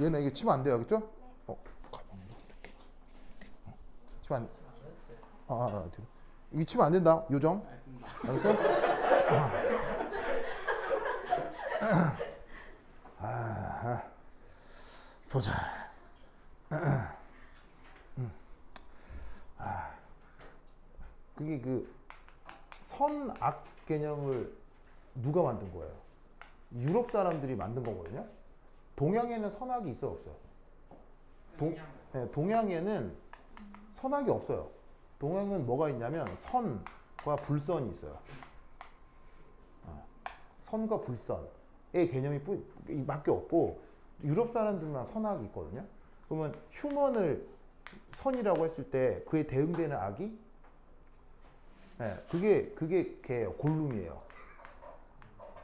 얘는 이게 치면 안 돼요, 알겠죠? 가방 이렇게. 치면 안. 뒤로. 이게 치면 안 된다. 요정. 알겠어? 보자. 그게 그 선악 개념을 누가 만든 거예요? 유럽 사람들이 만든 거거든요. 동양에는 선악이 있어 없어요? 동양에는 선악이 없어요. 동양은 뭐가 있냐면 선과 불선이 있어요. 선과 불선의 개념이 밖에 없고 유럽 사람들만 선악이 있거든요. 그러면 휴먼을 선이라고 했을 때 그에 대응되는 악이 그게 걔예요. 골룸이에요.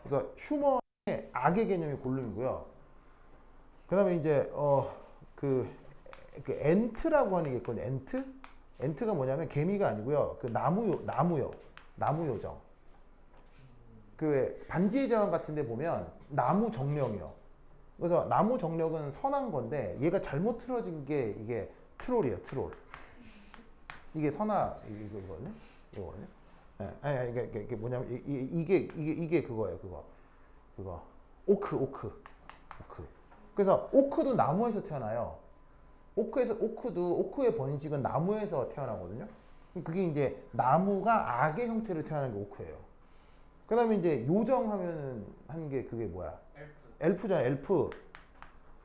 그래서 휴먼의 악의 개념이 골룸이고요. 그다음에 이제 그 엔트라고 하는 게 있거든요. 엔트가 뭐냐면 개미가 아니고요. 그 나무 요정. 그 반지의 제왕 같은 데 보면 나무 정령이요. 그래서 나무 정령은 선한 건데 얘가 잘못 틀어진 게 이게 트롤이에요. 트롤. 이게 이거거든요. 이거거든요. 이게 뭐냐면 이게 그거예요. 그거. 오크. 그래서 오크도 나무에서 태어나요. 오크의 번식은 나무에서 태어나거든요. 그게 이제 나무가 악의 형태로 태어난 게 오크예요. 그 다음에 이제 요정 하는 게 그게 뭐야? 엘프잖아, 엘프.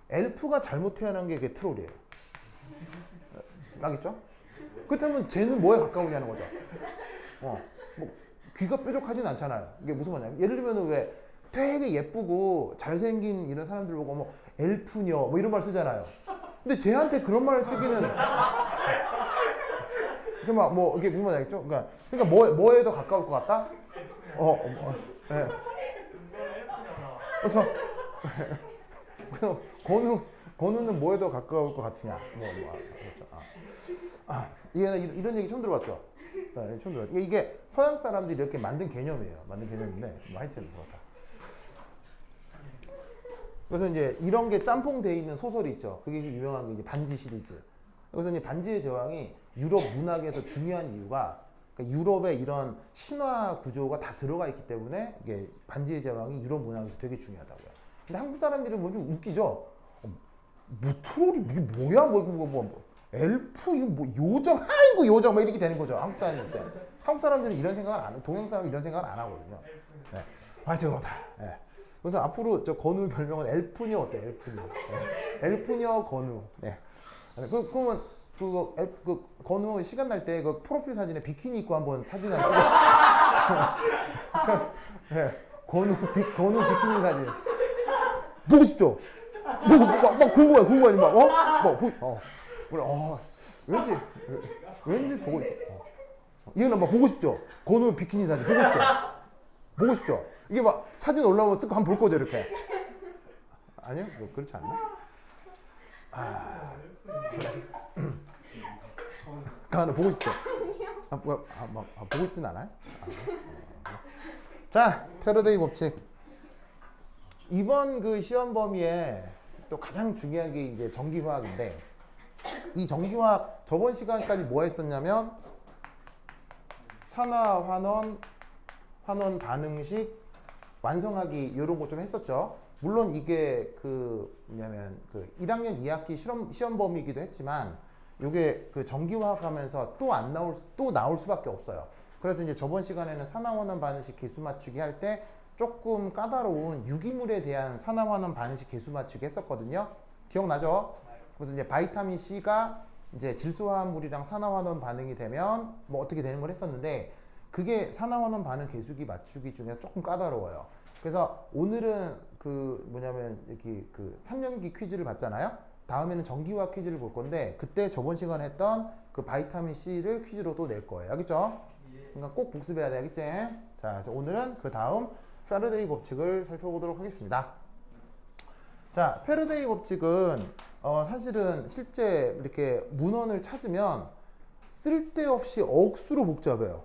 엘프가 잘못 태어난 게 그게 트롤이에요. 알겠죠? 그렇다면 쟤는 뭐에 가까우냐는 거죠. 뭐 귀가 뾰족하진 않잖아요. 이게 무슨 말이냐? 예를 들면 왜 되게 예쁘고 잘생긴 이런 사람들 보고 뭐 엘프녀 뭐 이런 말 쓰잖아요. 근데 쟤한테 그런 말을 쓰기는 이게 막 뭐 이게 무슨 말이냐? 그러니까 뭐에 더 가까울 것 같다? 네. 그래서 건우는 뭐에 더 가까울 것 같으냐? 이런 얘기 처음 들어봤죠? 네, 처음 들어봤죠. 이게 서양 사람들이 이렇게 만든 개념이에요. 만든 개념인데 하여튼 그렇다. 그래서 이제 이런 게 짬뽕돼 있는 소설이 있죠. 그게 유명한 게 이제 반지 시리즈. 그래서 이제 반지의 제왕이 유럽 문학에서 중요한 이유가 그러니까 유럽의 이런 신화 구조가 다 들어가 있기 때문에 이게 반지의 제왕이 유럽 문학에서 되게 중요하다고요. 근데 한국 사람들은 뭐 좀 웃기죠. 뭐 트롤이 이게 뭐야? 엘프 이거 뭐 요정 아이고 요정 뭐 이렇게 되는 거죠. 한국 사람들은 이런 생각을 안 해. 동양 사람은 이런 생각을 안 하거든요. 네. 하여튼 그렇다. 네. 그래서 앞으로 저 건우 별명은 엘프녀 어때? 엘프녀. 네. 엘프녀 건우. 네. 그러면 그 건우 시간 날 때 그 프로필 사진에 비키니 입고 한번 사진 한 찍어. 네. 건우 비키니 사진. 보고 싶죠? 막 궁금하지 왠지 보고 싶어. 이거는 막 보고 싶죠? 건우 비키니 사진 보고 싶죠? 이게 막 사진 올라오면 쓱 한번 볼 거죠, 이렇게. 아니요? 뭐 그렇지 않나? 가는 보고 싶죠? 보고 싶진 않아요? 자, 패러데이 법칙. 이번 그 시험 범위에 또 가장 중요한 게 이제 전기화학인데, 이 전기화학 저번 시간까지 뭐 했었냐면 산화, 환원 반응식, 완성하기 이런 거 좀 했었죠. 물론 이게 그 뭐냐면 그 1학년 2학기 시험 범위이기도 했지만 이게 그 전기화학 하면서 또 나올 수밖에 없어요. 그래서 이제 저번 시간에는 산화환원 반응식 개수 맞추기 할 때 조금 까다로운 유기물에 대한 산화환원 반응식 개수 맞추기 했었거든요. 기억나죠? 그래서 이제 바이타민 C가 이제 질소화합물이랑 산화환원 반응이 되면 뭐 어떻게 되는 걸 했었는데 그게 산화환원 반응 개수기 맞추기 중에 조금 까다로워요. 그래서 오늘은 그 뭐냐면 이렇게 그 3년기 퀴즈를 봤잖아요. 다음에는 전기화학 퀴즈를 볼 건데 그때 저번 시간에 했던 그 바이타민 C를 퀴즈로 또 낼 거예요. 알겠죠? 그러니까 꼭 복습해야 돼. 알겠지? 자, 그래서 오늘은 그 다음 패러데이 법칙을 살펴보도록 하겠습니다. 자, 패러데이 법칙은 사실은 실제 이렇게 문헌을 찾으면 쓸데없이 억수로 복잡해요.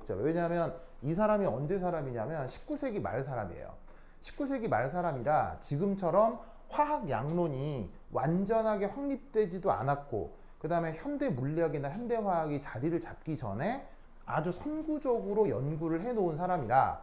왜냐하면 이 사람이 언제 사람이냐면 19세기 말 사람이에요. 19세기 말 사람이라 지금처럼 화학 양론이 완전하게 확립되지도 않았고 그 다음에 현대 물리학이나 현대 화학이 자리를 잡기 전에 아주 선구적으로 연구를 해놓은 사람이라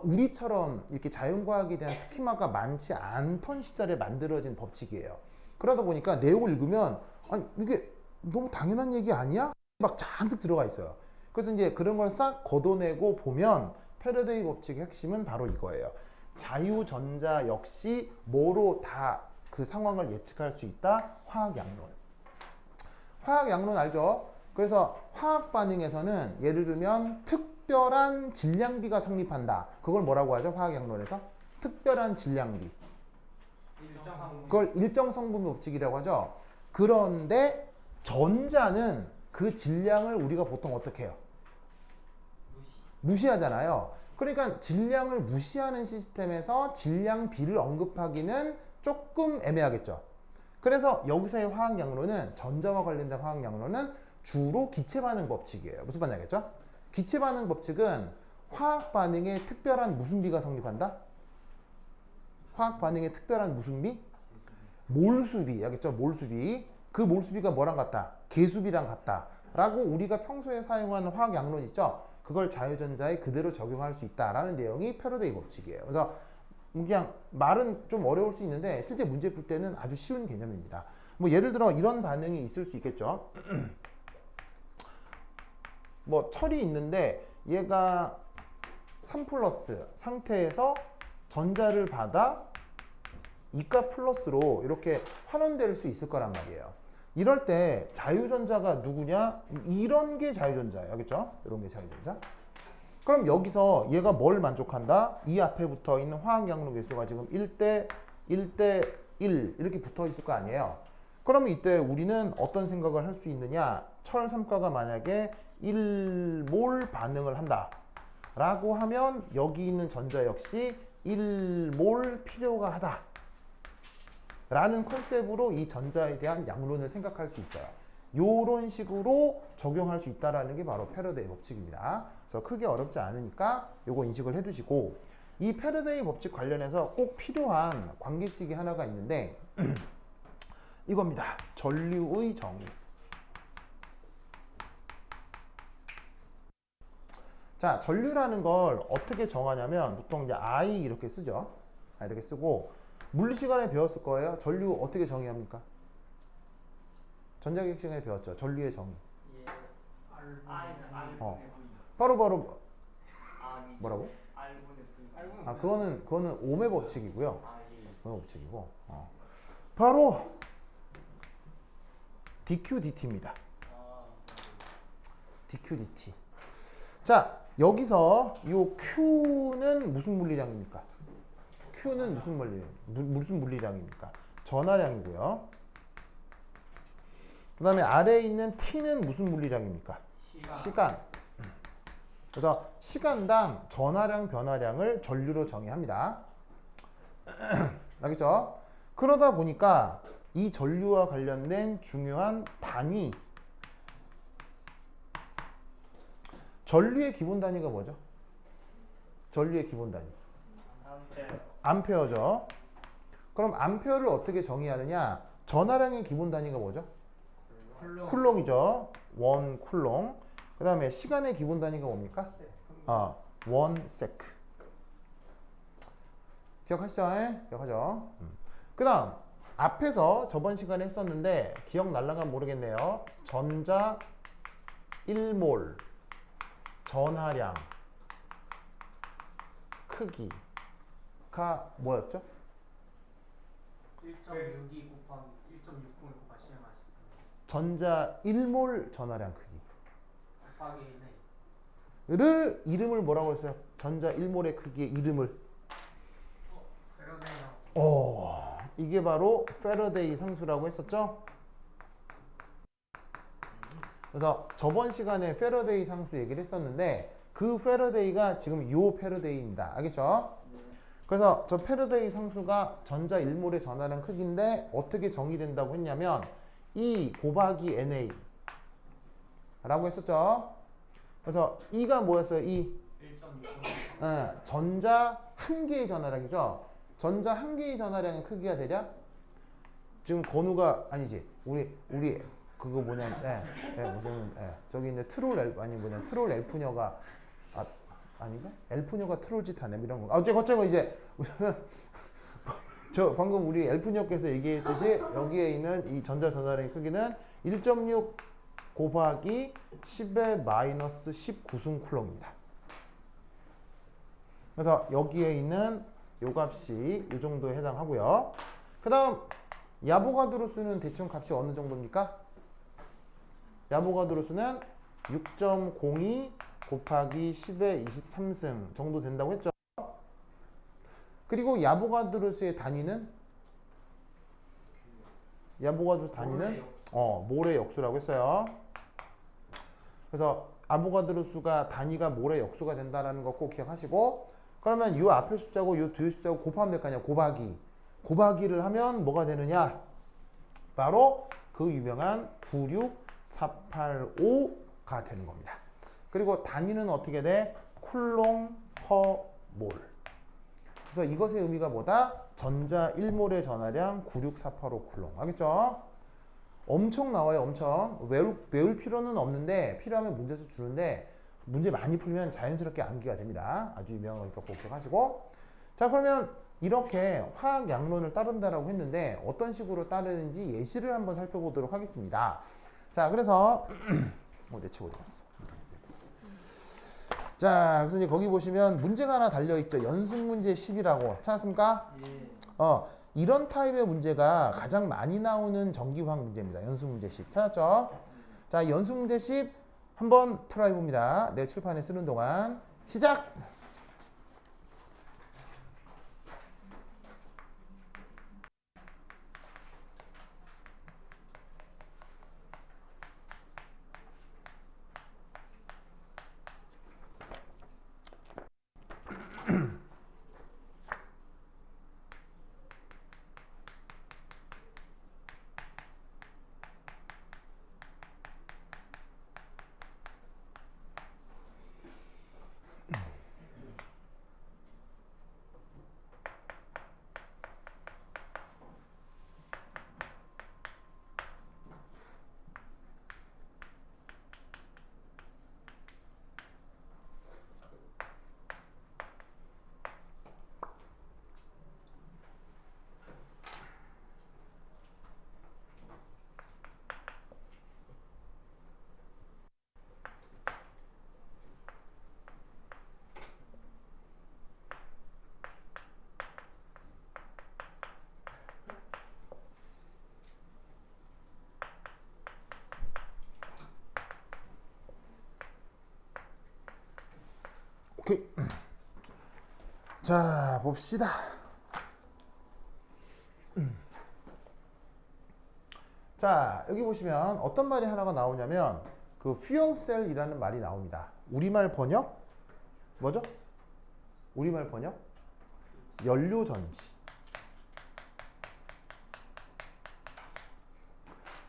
우리처럼 이렇게 자연과학에 대한 스키마가 많지 않던 시절에 만들어진 법칙이에요. 그러다 보니까 내용을 읽으면 아니 이게 너무 당연한 얘기 아니야? 막 잔뜩 들어가 있어요. 그래서 이제 그런 걸 싹 걷어내고 보면 패러데이 법칙의 핵심은 바로 이거예요. 자유전자 역시 뭐로 다 그 상황을 예측할 수 있다? 화학양론. 화학양론 알죠? 그래서 화학 반응에서는 예를 들면 특별한 질량비가 성립한다. 그걸 뭐라고 하죠? 화학양론에서? 특별한 질량비. 그걸 일정 성분비 법칙이라고 하죠. 그런데 전자는 그 질량을 우리가 보통 어떻게 해요? 무시하잖아요. 그러니까 질량을 무시하는 시스템에서 질량비를 언급하기는 조금 애매하겠죠. 그래서 여기서의 화학양론은 전자와 관련된 화학양론은 주로 기체 반응 법칙이에요. 무슨 반응 알겠죠? 기체 반응 법칙은 화학 반응에 특별한 무슨 비가 성립한다? 화학 반응에 특별한 무슨 비? 몰수비. 알겠죠? 몰수비. 그 몰수비가 뭐랑 같다? 개수비랑 같다. 라고 우리가 평소에 사용하는 화학 양론 있죠? 그걸 자유전자에 그대로 적용할 수 있다라는 내용이 패러데이 법칙이에요. 그래서 그냥 말은 좀 어려울 수 있는데 실제 문제 풀 때는 아주 쉬운 개념입니다. 뭐 예를 들어 이런 반응이 있을 수 있겠죠. 뭐 철이 있는데 얘가 3 플러스 상태에서 전자를 받아 이가 플러스로 이렇게 환원될 수 있을 거란 말이에요. 이럴 때 자유전자가 누구냐? 이런 게 자유전자예요. 알겠죠? 이런 게 자유전자. 그럼 여기서 얘가 뭘 만족한다? 이 앞에 붙어 있는 화학양론 개수가 지금 1대 1대 1 이렇게 붙어 있을 거 아니에요. 그러면 이때 우리는 어떤 생각을 할 수 있느냐? 철 3가가 만약에 1몰 반응을 한다 라고 하면 여기 있는 전자 역시 1몰 필요가 하다 라는 컨셉으로 이 전자에 대한 양론을 생각할 수 있어요. 요런 식으로 적용할 수 있다는 게 바로 패러데이 법칙입니다. 그래서 크게 어렵지 않으니까 요거 인식을 해두시고, 이 패러데이 법칙 관련해서 꼭 필요한 관계식이 하나가 있는데 이겁니다. 전류의 정의. 자, 전류라는 걸 어떻게 정하냐면 보통 이제 I 이렇게 쓰죠. 이렇게 쓰고, 물리 시간에 배웠을 거예요. 전류 어떻게 정의합니까? 전자기학 시간에 배웠죠. 전류의 정의. 바로 뭐라고? 그거는 오메 법칙이고요. 오메 법칙이고. 바로 dq dt입니다. dq dt. 자, 여기서 이 q는 무슨 물리량입니까? q는 무슨 물리량입니까? 전하량이고요. 그 다음에 아래에 있는 t는 무슨 물리량입니까? 시간. 그래서 시간당 전하량, 변화량을 전류로 정의합니다. 알겠죠? 그러다 보니까 이 전류와 관련된 중요한 단위, 전류의 기본 단위가 뭐죠? 전류의 기본 단위. 암페어죠. 그럼 암페어를 어떻게 정의하느냐? 전하량의 기본 단위가 뭐죠? 쿨롱이죠. 1 쿨롱. 그 다음에 시간의 기본 단위가 뭡니까? 1 세크. 기억하시죠? 기억하죠? 그 다음 앞에서 저번 시간에 했었는데 기억 날라가면 모르겠네요. 전자 1몰 전하량 크기가 뭐였죠? 1.62 곱하기 1.60을 곱하기 시험하실 전자 1몰 전하량 크기 곱하기 를 이름을 뭐라고 했어요? 전자 1몰의 크기의 이름을 페러데이. 이게 바로 패러데이 상수라고 했었죠? 그래서 저번 시간에 패러데이 상수 얘기를 했었는데 그 패러데이가 지금 요 패러데이입니다. 알겠죠? 그래서 저 패러데이 상수가 전자 1몰의 전하량 크기인데 어떻게 정의된다고 했냐면 E 곱하기 NA 라고 했었죠? 그래서 E가 뭐였어요? E? 1.60. 전자 한 개의 전하량이죠? 전자 한 개의 전하량의 크기가 되랴? 지금 건우가 아니지. 우리 그거 뭐냐? 무슨 저기 있는 트롤 엘 아니 뭐냐? 트롤 엘프녀가 아닌가? 엘프녀가 트롤짓 하네 이런 거. 어쨌건 이제 저 방금 우리 엘프녀께서 얘기했듯이 여기에 있는 이 전자 전하량의 크기는 1.6 곱하기 10의 마이너스 19승 쿨럼입니다. 그래서 여기에 있는 요 값이 이 정도에 해당하고요. 그 다음 야보가드로 수는 대충 값이 어느 정도입니까? 야보가드로 수는 6.02 곱하기 10의 23승 정도 된다고 했죠. 그리고 야보가드로 수의 단위는 몰의 역수라고 했어요. 그래서 아보가드로 수가 단위가 몰의 역수가 된다는 거 꼭 기억하시고, 그러면 이 앞에 숫자고 이 뒤에 숫자고 곱하면 될 거 아니야. 곱하기를 하면 뭐가 되느냐? 바로 그 유명한 96485가 되는 겁니다. 그리고 단위는 어떻게 돼? 쿨롱 퍼 몰. 그래서 이것의 의미가 뭐다? 전자 1몰의 전하량 96485 쿨롱. 알겠죠? 엄청 나와요. 엄청. 외울 필요는 없는데 필요하면 문제에서 주는데 문제 많이 풀면 자연스럽게 암기가 됩니다. 아주 유명한 거니까 꼭 기억하시고. 자, 그러면 이렇게 화학 양론을 따른다라고 했는데 어떤 식으로 따르는지 예시를 한번 살펴보도록 하겠습니다. 자, 그래서 내 책 어디 갔어? 자, 그래서 이제 거기 보시면 문제가 하나 달려있죠. 연습 문제 10이라고. 찾았습니까? 예. 이런 타입의 문제가 가장 많이 나오는 전기화학 문제입니다. 연습 문제 10. 찾았죠? 자, 연습 문제 10 한번 트라이 봅니다. 내 칠판에 쓰는 동안. 시작! 오케이. 자, 봅시다. 자, 여기 보시면 어떤 말이 하나가 나오냐면 그 fuel cell이라는 말이 나옵니다. 우리말 번역 뭐죠? 우리말 번역 연료전지.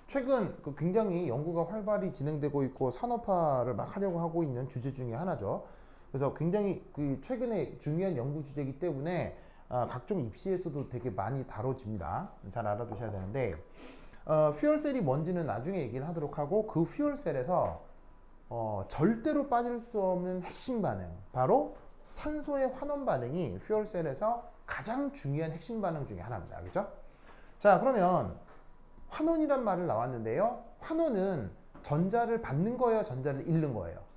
최근 굉장히 연구가 활발히 진행되고 있고 산업화를 막 하려고 하고 있는 주제 중에 하나죠. 그래서 굉장히 최근에 중요한 연구 주제이기 때문에 각종 입시에서도 되게 많이 다뤄집니다. 잘 알아두셔야 되는데 퓨얼셀이 뭔지는 나중에 얘기를 하도록 하고, 그 퓨얼셀에서 절대로 빠질 수 없는 핵심 반응, 바로 산소의 환원 반응이 퓨얼셀에서 가장 중요한 핵심 반응 중에 하나입니다. 알겠죠? 자, 그러면 환원이란 말을 나왔는데요. 환원은 전자를 받는 거예요? 전자를 잃는 거예요?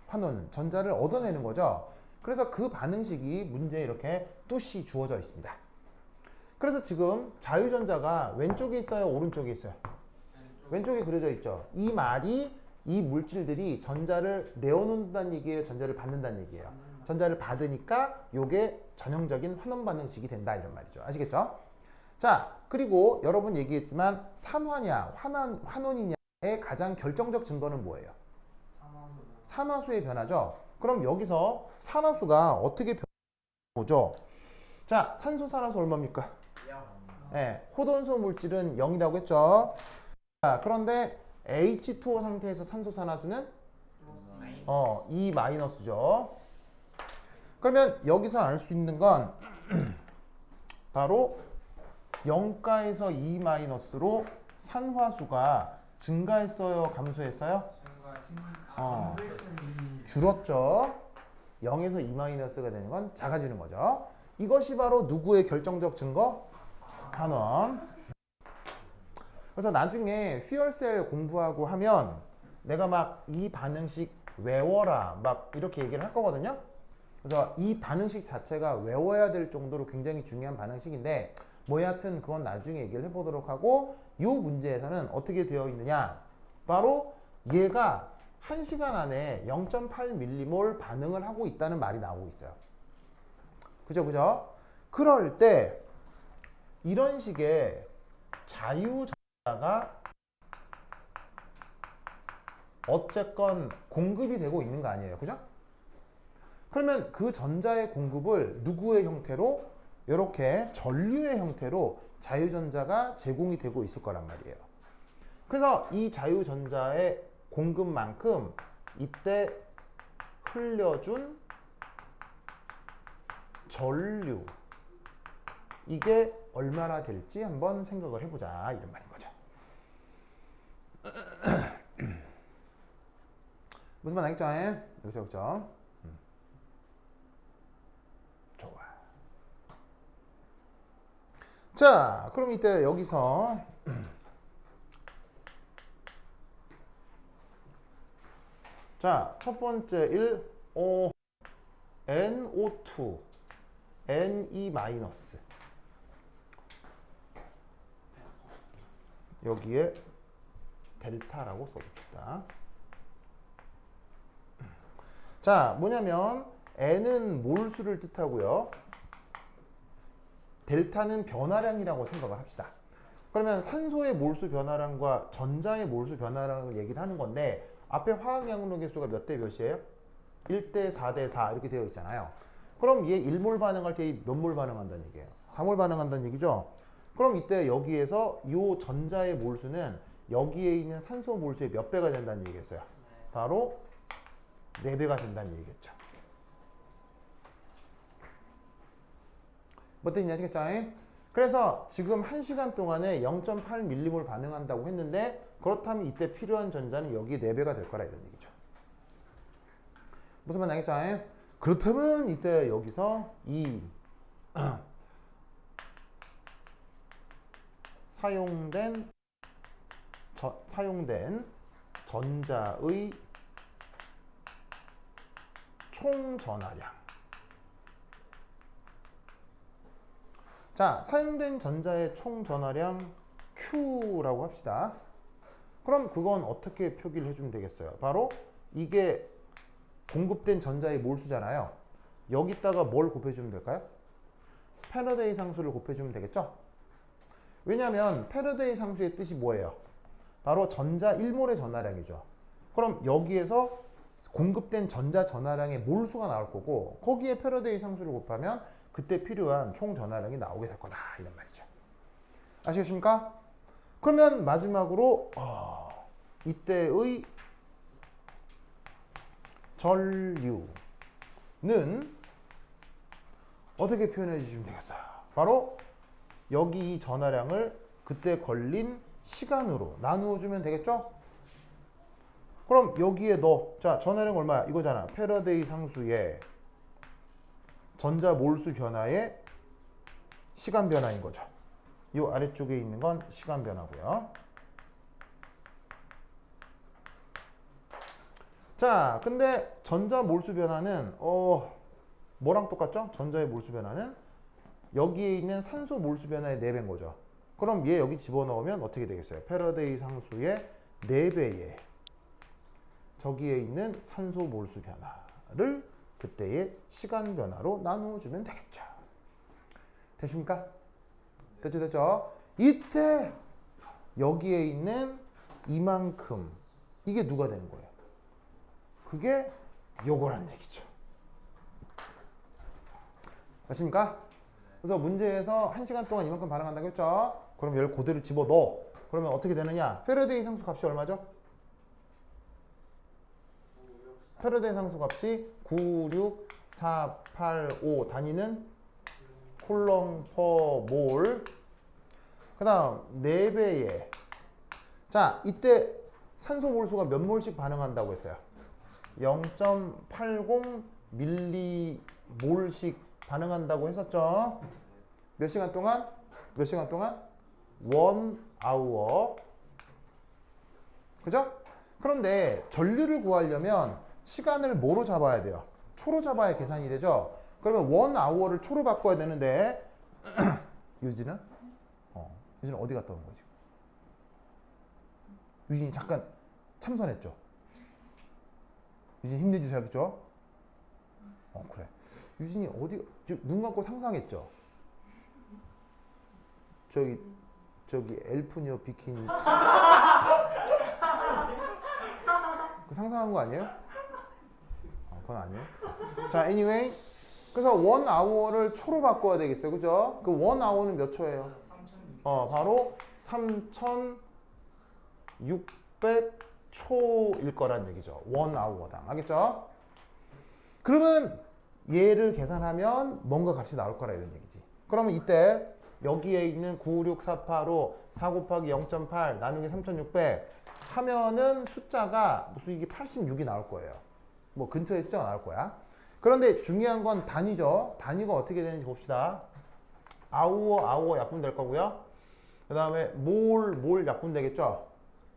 환원은 전자를 얻어내는 거죠. 그래서 그 반응식이 문제에 이렇게 뚜시 주어져 있습니다. 그래서 지금 자유전자가 왼쪽에 있어요? 오른쪽에 있어요? 왼쪽에 그려져 있죠. 이 말이 이 물질들이 전자를 내어놓는다는 얘기예요? 전자를 받는다는 얘기예요? 전자를 받으니까 이게 전형적인 환원 반응식이 된다 이런 말이죠. 아시겠죠? 자, 그리고 여러분 얘기했지만 산화냐 환원이냐의 가장 결정적 증거는 뭐예요? 산화수의 변화죠. 그럼 여기서 산화수가 어떻게 변하죠? 자, 산소 산화수 얼마입니까? 네, 호돈수 물질은 0이라고 했죠. 자, 그런데 H2O 상태에서 산소 산화수는 2 마이너스죠. 그러면 여기서 알 수 있는 건 바로 0가에서 2 마이너스로 산화수가 증가했어요, 감소했어요? 줄었죠. 0에서 2 마이너스가 되는 건 작아지는 거죠. 이것이 바로 누구의 결정적 증거? 환원. 그래서 나중에 휘얼셀 공부하고 하면 내가 막 이 반응식 외워라 막 이렇게 얘기를 할 거거든요. 그래서 이 반응식 자체가 외워야 될 정도로 굉장히 중요한 반응식인데 뭐 여하튼 그건 나중에 얘기를 해보도록 하고 이 문제에서는 어떻게 되어 있느냐, 바로 얘가 1시간 안에 0.8mmol 반응을 하고 있다는 말이 나오고 있어요. 그죠? 그럴 때 이런 식의 자유전자가 어쨌건 공급이 되고 있는 거 아니에요. 그죠? 그러면 그 전자의 공급을 누구의 형태로? 이렇게 전류의 형태로 자유전자가 제공이 되고 있을 거란 말이에요. 그래서 이 자유전자의 공급만큼 이때 흘려준 전류, 이게 얼마나 될지 한번 생각을 해보자 이런 말인 거죠. 무슨 말 알겠죠? 여기서 좋아. 자, 그럼 이때 여기서 자, 첫 번째 NO2 Ne- 여기에 델타라고 써줍시다. 자, 뭐냐면 N은 몰수를 뜻하고요. 델타는 변화량이라고 생각을 합시다. 그러면 산소의 몰수 변화량과 전자의 몰수 변화량을 얘기를 하는 건데 앞에 화학양로 개수가 몇 대 몇이에요? 1대 4대 4 이렇게 되어 있잖아요. 그럼 얘 1몰 반응할 때 몇 몰 반응한다는 얘기예요? 4몰 반응한다는 얘기죠. 그럼 이때 여기에서 이 전자의 몰수는 여기에 있는 산소 몰수의 몇 배가 된다는 얘기겠어요? 바로 4배가 된다는 얘기겠죠. 뭐 뜻인지 아시겠죠? 그래서 지금 1시간 동안에 0.8mmol 반응한다고 했는데 그렇다면 이때 필요한 전자는 여기 4배가 될 거라 이런 얘기죠. 무슨 말 알겠죠? 그렇다면 이때 여기서 이 사용된 전자의 총 전하량. 자, 사용된 전자의 총 전하량 Q라고 합시다. 그럼 그건 어떻게 표기를 해주면 되겠어요? 바로 이게 공급된 전자의 몰수잖아요. 여기다가 뭘 곱해주면 될까요? 패러데이 상수를 곱해주면 되겠죠? 왜냐하면 패러데이 상수의 뜻이 뭐예요? 바로 전자 1몰의 전하량이죠. 그럼 여기에서 공급된 전자 전하량의 몰수가 나올 거고 거기에 패러데이 상수를 곱하면 그때 필요한 총 전하량이 나오게 될 거다 이런 말이죠. 아시겠습니까? 그러면 마지막으로 이때의 전류는 어떻게 표현해 주시면 되겠어요? 바로 여기 이 전하량을 그때 걸린 시간으로 나누어 주면 되겠죠? 그럼 여기에 자, 전하량 얼마야? 이거잖아. 패러데이 상수의 전자 몰수 변화의 시간 변화인 거죠. 이 아래쪽에 있는 건 시간 변화고요. 자, 근데 전자 몰수 변화는 뭐랑 똑같죠? 전자의 몰수 변화는 여기에 있는 산소 몰수 변화의 4배인 거죠. 그럼 얘 여기 집어넣으면 어떻게 되겠어요? 패러데이 상수의 4배의 저기에 있는 산소 몰수 변화를 그때의 시간 변화로 나누어주면 되겠죠. 되십니까? 됐죠? 이때 여기에 있는 이만큼 이게 누가 되는 거예요? 그게 요거란 얘기죠. 아십니까? 그래서 문제에서 1시간 동안 이만큼 반응한다고 했죠? 그럼 얘를 그대로 집어넣어. 그러면 어떻게 되느냐? 패러데이 상수 값이 얼마죠? 패러데이 상수 값이 96485 단위는 콜롬 퍼 몰. 그 다음 4배에 자 이때 산소 몰수가 몇 몰씩 반응한다고 했어요? 0.80 밀리몰씩 반응한다고 했었죠. 몇 시간 동안? 몇 시간 동안? 1hour. 그죠? 그런데 전류를 구하려면 시간을 뭐로 잡아야 돼요? 초로 잡아야 계산이 되죠. 그러면 1hour를 초로 바꿔야 되는데 유진은? 유진은 어디 갔다 온 거지? 유진이 잠깐 참선했죠? 유진이 힘내주세요 하겠죠? 그래. 유진이 어디 눈 감고 상상했죠? 저기 엘프녀 비키니 그 상상한 거 아니에요? 그건 아니에요. 자, anyway. 그래서 1hour를 초로 바꿔야 되겠어요. 그죠? 그 1hour는 몇 초예요? 바로 3600초일 거란 얘기죠. 1hour당. 알겠죠? 그러면 얘를 계산하면 뭔가 값이 나올 거라 이런 얘기지. 그러면 이때 여기에 있는 96485 4 곱하기 0.8 나누기 3600 하면은 숫자가 무슨 이게 86이 나올 거예요. 뭐 근처에 숫자가 나올 거야. 그런데 중요한 건 단위죠. 단위가 어떻게 되는지 봅시다. 아우어 약분될 거고요. 그 다음에 몰 약분되겠죠.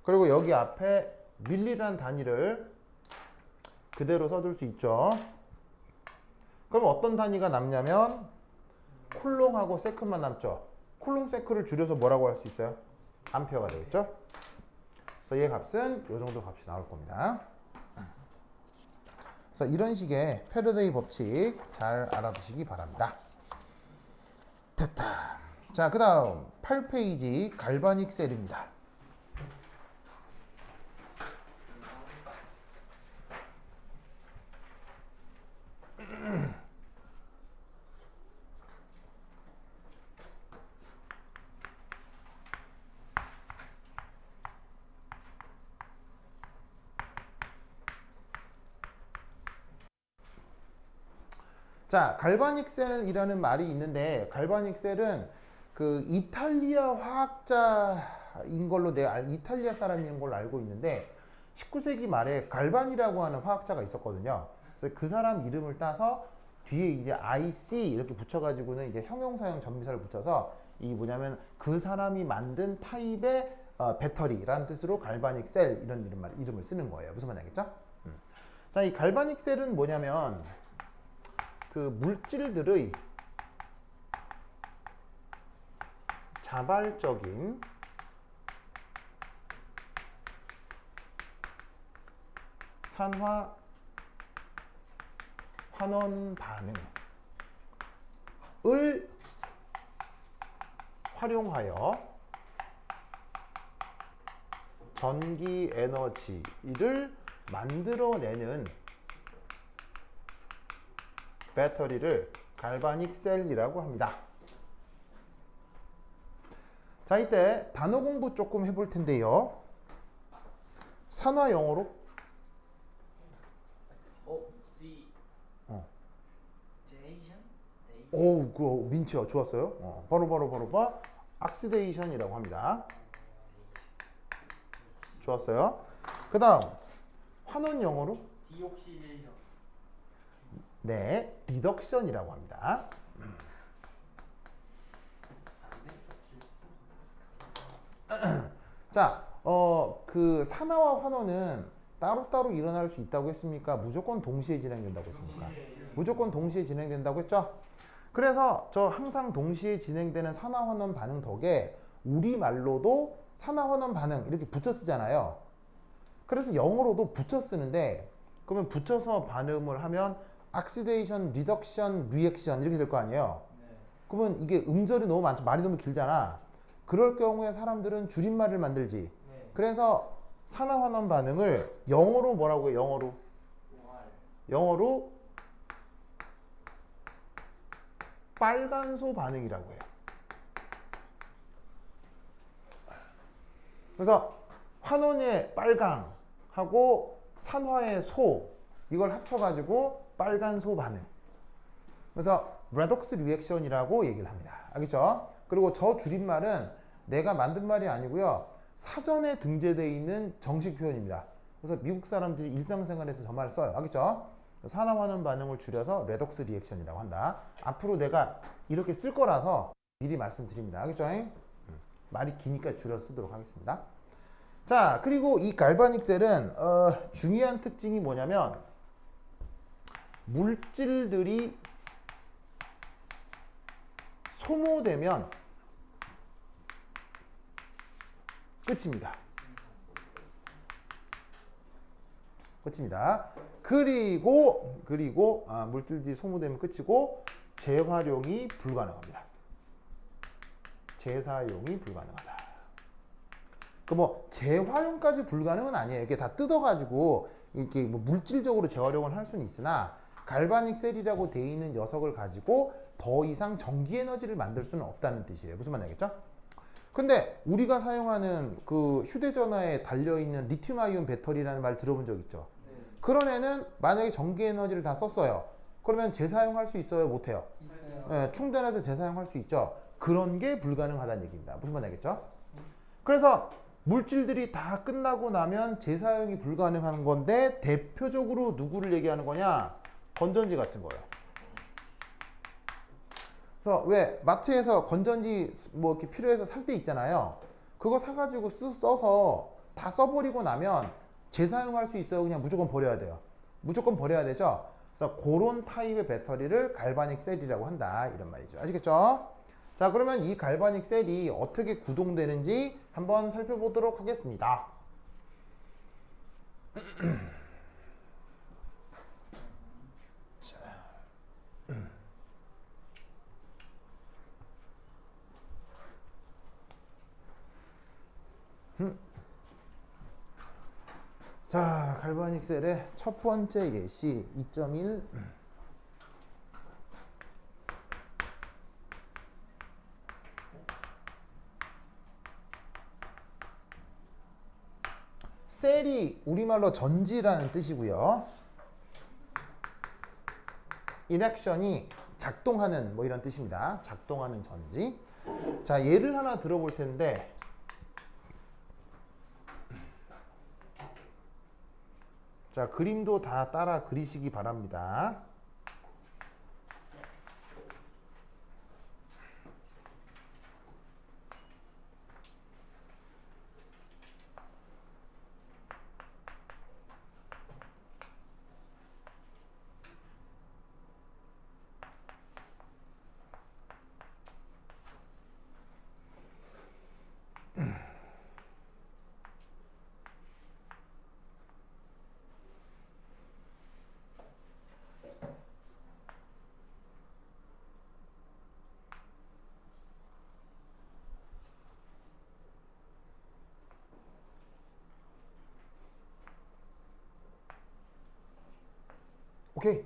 그리고 여기 앞에 밀리라는 단위를 그대로 써줄 수 있죠. 그럼 어떤 단위가 남냐면 쿨롱하고 세클만 남죠. 쿨롱 세클을 줄여서 뭐라고 할 수 있어요? 암페어가 되겠죠. 그래서 얘 값은 이 정도 값이 나올 겁니다. 그래서 이런 식의 패러데이 법칙 잘 알아두시기 바랍니다. 됐다. 자, 그 다음 8페이지 갈바닉 셀입니다. 자, 갈바닉 셀이라는 말이 있는데 갈바닉 셀은 그 이탈리아 화학자인 걸로 이탈리아 사람인 걸로 알고 있는데 19세기 말에 갈반이라고 하는 화학자가 있었거든요. 그래서 그 사람 이름을 따서 뒤에 이제 IC 이렇게 붙여가지고는 이제 형용사형 전미사를 붙여서 이 뭐냐면 그 사람이 만든 타입의 배터리라는 뜻으로 갈바닉 셀 이런 이름을 쓰는 거예요. 무슨 말인지 알겠죠? 자, 이 갈바닉 셀은 뭐냐면 그 물질들의 자발적인 산화 환원 반응을 활용하여 전기 에너지를 만들어내는 배터리를 갈바닉 셀이라고 합니다. 자, 이때 단어 공부 조금 해볼 텐데요. 산화 영어로 오, 그 민치요. 좋았어요. 바로 봐. 악시데이션이라고 합니다. 좋았어요. 그 다음 환원 영어로 디옥시제이션. 네, 리덕션이라고 합니다. 자, 그 산화와 환원은 따로따로 일어날 수 있다고 했습니까? 무조건 동시에 진행된다고 했습니까? 무조건 동시에 진행된다고 했죠? 그래서 저 항상 동시에 진행되는 산화 환원 반응 덕에 우리말로도 산화 환원 반응 이렇게 붙여 쓰잖아요. 그래서 영어로도 붙여 쓰는데 그러면 붙여서 반응을 하면 악시데이션, 리덕션, 리액션 이렇게 될 거 아니에요. 그러면 이게 음절이 너무 많죠. 말이 너무 길잖아. 그럴 경우에 사람들은 줄임말을 만들지. 그래서 산화 환원 반응을 영어로 뭐라고 해요? 영어로 빨간소 반응이라고 해요. 그래서 환원의 빨강하고 산화의 소 이걸 합쳐가지고 빨간소 반응. 그래서 레독스 리액션이라고 얘기를 합니다. 알겠죠? 그리고 저 줄임말은 내가 만든 말이 아니고요. 사전에 등재되어 있는 정식 표현입니다. 그래서 미국 사람들이 일상생활에서 저 말을 써요. 알겠죠? 산화환원 반응을 줄여서 레독스 리액션이라고 한다. 앞으로 내가 이렇게 쓸 거라서 미리 말씀드립니다. 알겠죠? 말이 기니까 줄여 쓰도록 하겠습니다. 자, 그리고 이 갈바닉 셀은 중요한 특징이 뭐냐면 물질들이 소모되면 끝입니다. 끝입니다. 그리고 물질들이 소모되면 끝이고 재활용이 불가능합니다. 재사용이 불가능하다. 그 뭐 재활용까지 불가능은 아니에요. 이게 다 뜯어가지고 이렇게 뭐 물질적으로 재활용을 할 수는 있으나 갈바닉 셀이라고 되어 있는 녀석을 가지고 더 이상 전기 에너지를 만들 수는 없다는 뜻이에요. 무슨 말인지 알겠죠? 근데 우리가 사용하는 그 휴대전화에 달려있는 리튬 아이온 배터리라는 말 들어본 적 있죠? 그런 애는 만약에 전기 에너지를 다 썼어요. 그러면 재사용할 수 있어요? 못해요? 네, 충전해서 재사용할 수 있죠? 그런 게 불가능하다는 얘기입니다. 무슨 말인지 알겠죠? 그래서 물질들이 다 끝나고 나면 재사용이 불가능한 건데 대표적으로 누구를 얘기하는 거냐? 건전지 같은 거예요. 그래서 왜 마트에서 건전지 뭐 이렇게 필요해서 살 때 있잖아요. 그거 사가지고 써서 다 써버리고 나면 재사용할 수 있어요? 그냥 무조건 버려야 돼요? 무조건 버려야 되죠? 그래서 그런 타입의 배터리를 갈바닉 셀이라고 한다. 이런 말이죠. 아시겠죠? 자, 그러면 이 갈바닉 셀이 어떻게 구동되는지 한번 살펴보도록 하겠습니다. 자, 갈바닉 셀의 첫 번째 예시 2.1 셀이 우리말로 전지라는 뜻이고요. 인액션이 작동하는 뭐 이런 뜻입니다. 작동하는 전지. 자, 예를 하나 들어볼 텐데 자, 그림도 다 따라 그리시기 바랍니다. 오케이.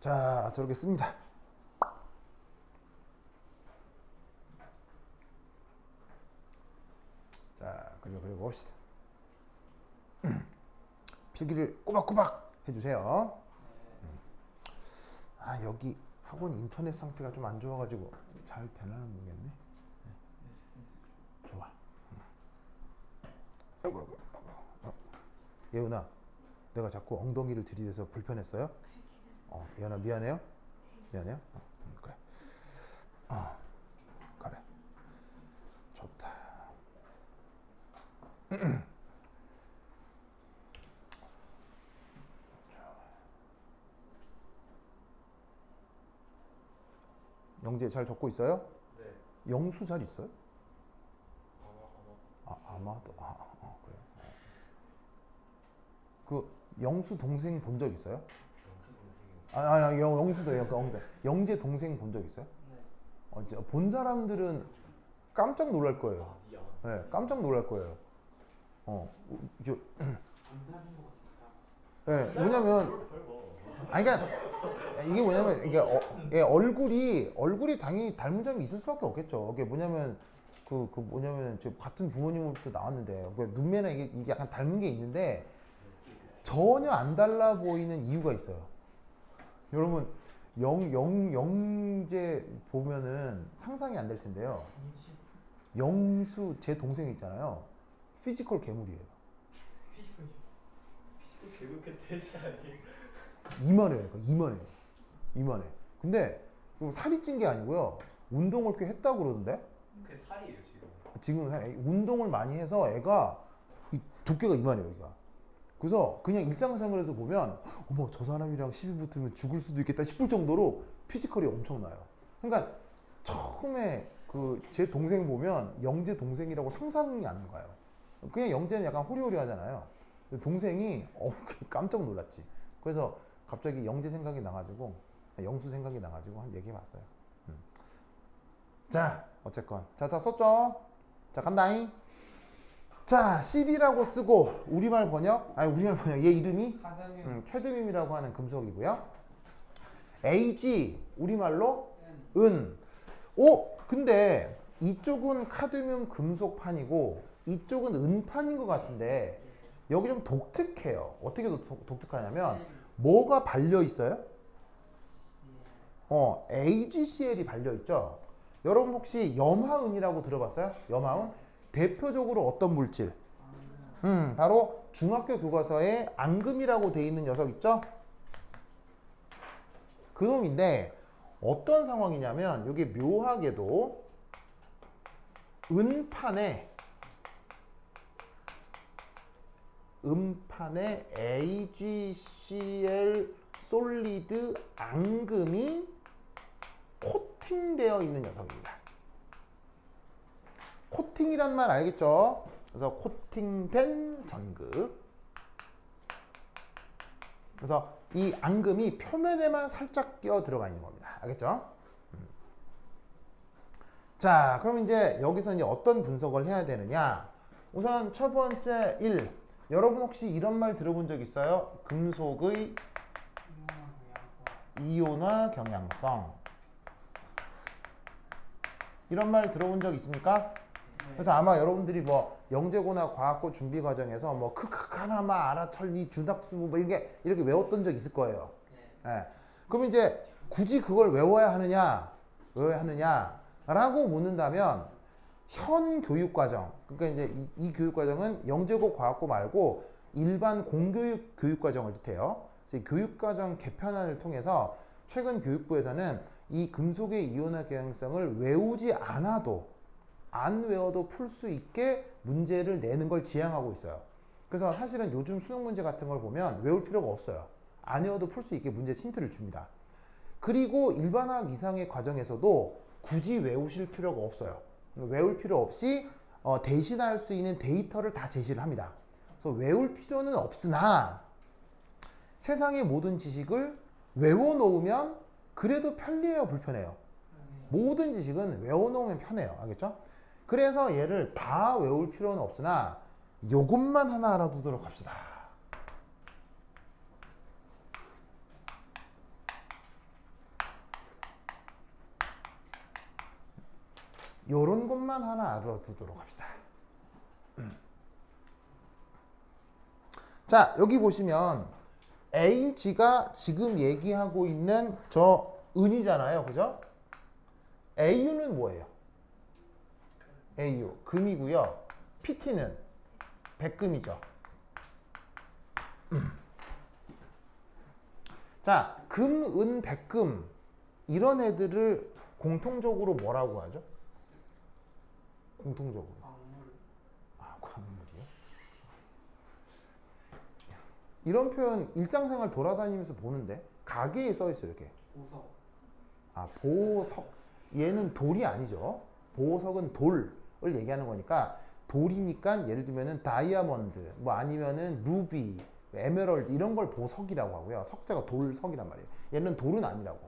자, 저렇게 씁니다. 자, 그리고 봅시다. 필기를 꼬박꼬박 해주세요. 아, 여기 학원 인터넷 상태가 좀 안 좋아가지고 잘 되나 모르겠네. 좋아. 예은아, 내가 자꾸 엉덩이를 들이대서 불편했어요? 예은아 미안해요? 미안해요? 그래. 그래. 좋다. 영재 잘 적고 있어요? 네. 영수 잘 있어요? 아마도. 그래요. 그 영수 동생 본 적 있어요? 영수도 영재 동생 본 적 있어요? 네. 본 사람들은 깜짝 놀랄 거예요. 네, 깜짝 놀랄 거예요. 네, 뭐냐면, 그러니까 이게 뭐냐면 이게 얼굴이 당연히 닮은 점이 있을 수밖에 없겠죠. 이게 뭐냐면 뭐냐면 같은 부모님으로부터 나왔는데 눈매나 이게 약간 닮은 게 있는데 전혀 안 달라 보이는 이유가 있어요. 여러분 영재 보면은 상상이 안 될 텐데요. 영수 제 동생 있잖아요. 피지컬 괴물이에요. 피지컬 그렇게 되지 않니? 이만해요. 이만해. 근데 그럼 살이 찐 게 아니고요. 운동을 꽤 했다고 그러던데. 그게 살이에요 지금. 지금 운동을 많이 해서 애가 이 두께가 이만해요. 여기가. 그래서 그냥 일상생활에서 보면 어머 저 사람이랑 시비 붙으면 죽을 수도 있겠다 싶을 정도로 피지컬이 엄청나요. 그러니까 처음에 그 제 동생 보면 영재 동생이라고 상상이 안 가요. 그냥 영재는 약간 호리호리하잖아요. 근데 동생이 깜짝 놀랐지. 그래서 갑자기 영재 생각이 나가지고 영수 생각이 나가지고 한 얘기해봤어요. 자 어쨌건 자 다 썼죠? 자 간다잉. 자 CD라고 쓰고 우리말 번역 얘 이름이 카드뮴 캐드뮴이라고 하는 금속이고요. AG 우리말로 N 은. 오 근데 이쪽은 카드뮴 금속판이고 이쪽은 은판인 것 같은데 여기 좀 독특해요. 어떻게 독특하냐면 뭐가 발려 있어요? AgCl이 발려 있죠. 여러분 혹시 염화은이라고 들어봤어요? 염화은? 대표적으로 어떤 물질? 바로 중학교 교과서에 앙금이라고 돼 있는 녀석 있죠? 그 놈인데 어떤 상황이냐면 이게 묘하게도 은판에 AgCl 솔리드 앙금이 코팅되어 있는 녀석입니다. 코팅이란 말 알겠죠? 그래서 코팅된 전극. 그래서 이 앙금이 표면에만 살짝 끼어 들어가 있는 겁니다. 알겠죠? 자, 그럼 이제 여기서 이제 어떤 분석을 해야 되느냐? 우선 첫 번째 1. 여러분 혹시 이런 말 들어본 적 있어요? 금속의 이온화 경향성. 이런 말 들어본 적 있습니까? 그래서 아마 여러분들이 뭐 영재고나 과학고 준비 과정에서 뭐 크크카나마 아라철리 준학수 뭐 이렇게 외웠던 적 있을 거예요. 예. 그럼 이제 굳이 그걸 외워야 하느냐라고 묻는다면 현 교육과정, 그러니까 이제 이 교육과정은 영재고 과학고 말고 일반 공교육 교육과정을 뜻해요. 그래서 이 교육과정 개편안을 통해서 최근 교육부에서는 이 금속의 이온화 경향성을 외우지 않아도 안 외워도 풀 수 있게 문제를 내는 걸 지향하고 있어요. 그래서 사실은 요즘 수능 문제 같은 걸 보면 외울 필요가 없어요. 안 외워도 풀 수 있게 문제 힌트를 줍니다. 그리고 일반학 이상의 과정에서도 굳이 외우실 필요가 없어요. 외울 필요 없이 대신할 수 있는 데이터를 다 제시를 합니다. 그래서 외울 필요는 없으나 세상의 모든 지식을 외워놓으면 그래도 편리해요, 불편해요? 모든 지식은 외워놓으면 편해요. 알겠죠? 그래서 얘를 다 외울 필요는 없으나 요것만 하나 알아두도록 합시다. 요런 것만 하나 알아두도록 합시다. 자, 여기 보시면 AG가 지금 얘기하고 있는 저 은이잖아요. 그죠? AU는 뭐예요? AU, 금이고요. PT는 백금이죠. 자, 금, 은, 백금 이런 애들을 공통적으로 뭐라고 하죠? 공통적으로. 광물이요? 이런 표현 일상생활 돌아다니면서 보는데 가게에 써 있어요, 이렇게. 보석 보석. 얘는 돌이 아니죠. 보석은 돌을 얘기하는 거니까 돌이니까 예를 들면은 다이아몬드, 뭐 아니면은 루비, 에메랄드 이런 걸 보석이라고 하고요. 석자가 돌석이란 말이에요. 얘는 돌은 아니라고.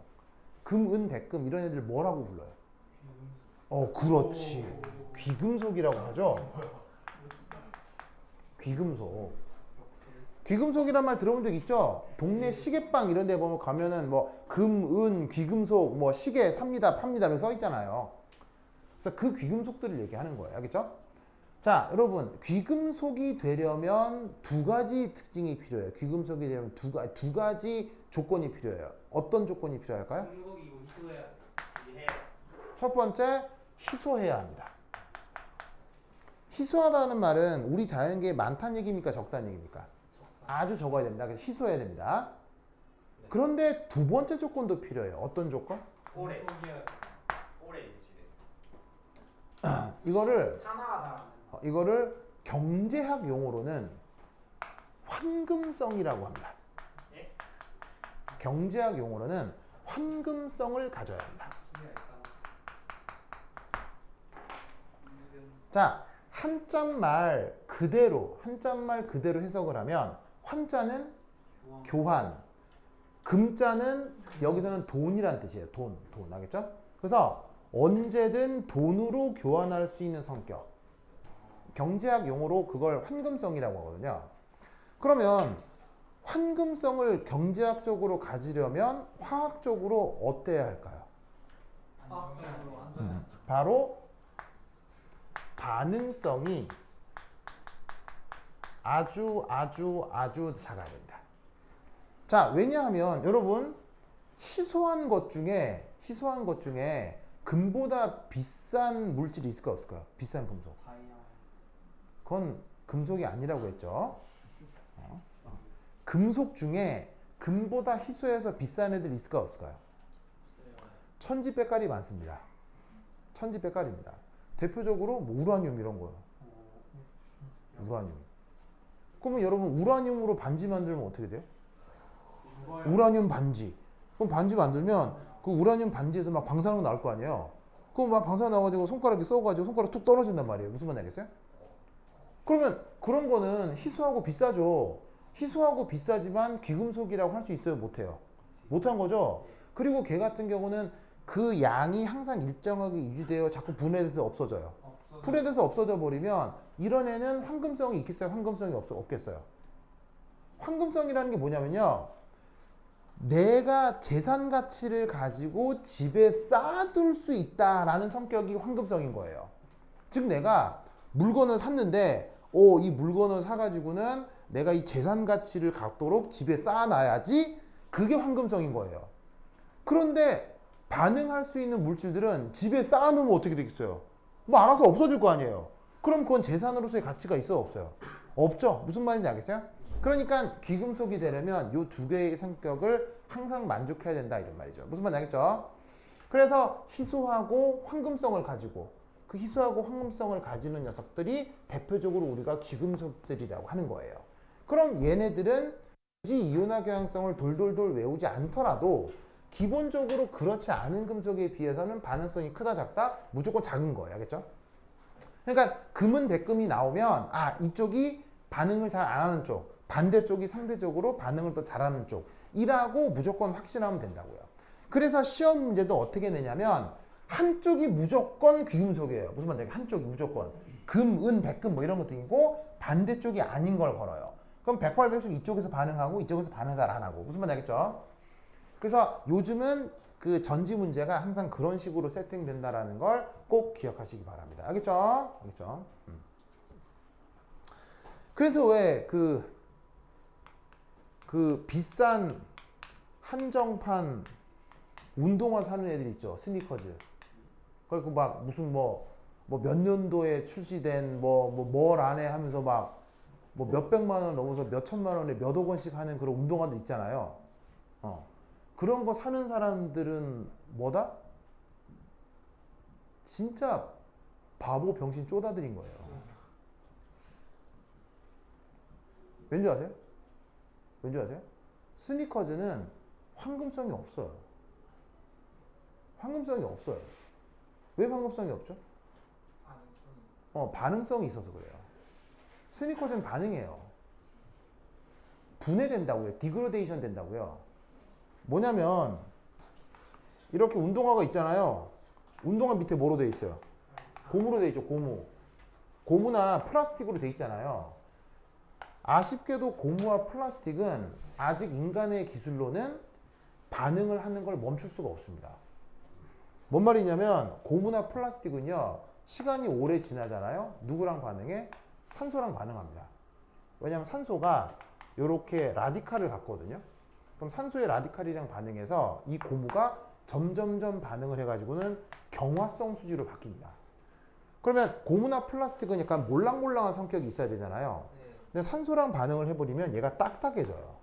금, 은, 백금 이런 애들 뭐라고 불러요? 그렇지. 귀금속이라고 하죠. 귀금속이란 말 들어본 적 있죠? 동네 시계방 이런 데 보면 가면은 뭐 금, 은, 귀금속, 뭐 시계 삽니다, 팝니다 이렇게 써 있잖아요. 그래서 그 귀금속들을 얘기하는 거예요. 알겠죠? 자, 여러분, 귀금속이 되려면 두 가지 특징이 필요해요. 귀금속이 되려면 두 가지 조건이 필요해요. 어떤 조건이 필요할까요? 금속이고 희소해야 해. 첫 번째, 희소해야 합니다. 희소하다는 말은 우리 자연계에 많다는 얘기입니까? 적다는 얘기입니까? 아주 적어야 됩니다. 그래서 희소해야 됩니다. 그런데 두 번째 조건도 필요해요. 어떤 조건? 오래 금속이어야 돼. 오래 유지돼. 이거를 산화가 잘 안 된다. 이거를 경제학 용어로는 환금성이라고 합니다. 예? 경제학 용어로는 환금성을 가져야 합니다. 진짜 일단 자, 한자말 그대로 해석을 하면 환자는 교환, 금자는 여기서는 돈이란 뜻이에요. 돈, 알겠죠? 그래서 언제든 돈으로 교환할 수 있는 성격. 경제학 용어로 그걸 환금성이라고 하거든요. 그러면 환금성을 경제학적으로 가지려면 화학적으로 어때야 할까요? 화학적으로 안전. 바로 반응성이 아주 작아야 됩니다. 자, 왜냐하면 여러분 희소한 것 중에 금보다 비싼 물질이 있을까 없을까요? 비싼 금속. 다이아. 그건 금속이 아니라고 했죠. 금속 중에 금보다 희소해서 비싼 애들 있을까 없을까요? 천지백갈이 많습니다. 천지백갈입니다. 대표적으로 뭐 우라늄 이런 거요. 우라늄. 그러면 여러분 우라늄으로 반지 만들면 어떻게 돼요? 우라늄 반지. 그럼 반지 만들면 그 우라늄 반지에서 막 방사능 나올 거 아니에요. 그럼 막 방사능 나와가지고 손가락에 써가지고 손가락 툭 떨어진단 말이에요. 무슨 말인지 알겠어요? 그러면 그런 거는 희소하고 비싸죠. 희소하고 비싸지만 귀금속이라고 할 수 있어요? 못해요? 못한 거죠. 그리고 걔 같은 경우는 그 양이 항상 일정하게 유지되어 자꾸 분해돼서 없어져요. 분해돼서 없어져 버리면 이런 애는 황금성이 있겠어요? 황금성이 없겠어요? 황금성이라는 게 뭐냐면요. 내가 재산 가치를 가지고 집에 쌓아둘 수 있다라는 성격이 황금성인 거예요. 즉 내가 물건을 샀는데 이 물건을 사가지고는 내가 이 재산 가치를 갖도록 집에 쌓아놔야지 그게 황금성인 거예요. 그런데 반응할 수 있는 물질들은 집에 쌓아놓으면 어떻게 되겠어요? 뭐 알아서 없어질 거 아니에요. 그럼 그건 재산으로서의 가치가 있어요? 없어요? 없죠. 무슨 말인지 알겠어요? 그러니까 귀금속이 되려면 이 두 개의 성격을 항상 만족해야 된다 이런 말이죠. 무슨 말인지 알겠죠? 그래서 희소하고 황금성을 가지고 그 희소하고 황금성을 가지는 녀석들이 대표적으로 우리가 귀금속들이라고 하는 거예요. 그럼 얘네들은 굳이 이온화 경향성을 돌돌돌 외우지 않더라도 기본적으로 그렇지 않은 금속에 비해서는 반응성이 크다 작다 무조건 작은 거예요. 알겠죠? 그러니까 금은 대금이 나오면 이쪽이 반응을 잘 안 하는 쪽, 반대쪽이 상대적으로 반응을 더 잘하는 쪽이라고 무조건 확신하면 된다고요. 그래서 시험 문제도 어떻게 내냐면 한쪽이 무조건 귀금속이에요. 무슨 말인지 한쪽이 무조건 금, 은, 백금 뭐 이런 것들이고 반대쪽이 아닌 걸 걸어요. 그럼 108백숙 이쪽에서 반응하고 이쪽에서 반응 잘 안 하고 무슨 말인지 알겠죠? 그래서 요즘은 그 전지 문제가 항상 그런 식으로 세팅된다라는 걸 꼭 기억하시기 바랍니다. 알겠죠? 알겠죠? 그래서 왜 그 비싼 한정판 운동화 사는 애들 있죠? 스니커즈. 그리고 막 무슨 뭐 몇 년도에 출시된 뭘 안에 하면서 막 뭐 몇백만 원 넘어서 몇천만 원에 몇억 원씩 하는 그런 운동화들 있잖아요. 그런 거 사는 사람들은 뭐다? 진짜 바보 병신 쪼다들인 거예요. 왠지 아세요? 왠지 아세요? 스니커즈는 황금성이 없어요. 황금성이 없어요. 왜 황금성이 없죠? 반응성이 있어서 그래요. 스니커즈는 반응해요. 분해된다고요. 디그로데이션 된다고요. 뭐냐면 이렇게 운동화가 있잖아요. 운동화 밑에 뭐로 돼 있어요? 고무로 돼 있죠. 고무나 플라스틱으로 돼 있잖아요. 아쉽게도 고무와 플라스틱은 아직 인간의 기술로는 반응을 하는 걸 멈출 수가 없습니다. 뭔 말이냐면 고무나 플라스틱은요 시간이 오래 지나잖아요. 누구랑 반응해? 산소랑 반응합니다. 왜냐하면 산소가 이렇게 라디칼을 갖거든요. 그럼 산소의 라디칼이랑 반응해서 이 고무가 점점점 반응을 해가지고는 경화성 수지로 바뀝니다. 그러면 고무나 플라스틱은 약간 몰랑몰랑한 성격이 있어야 되잖아요. 네. 근데 산소랑 반응을 해버리면 얘가 딱딱해져요.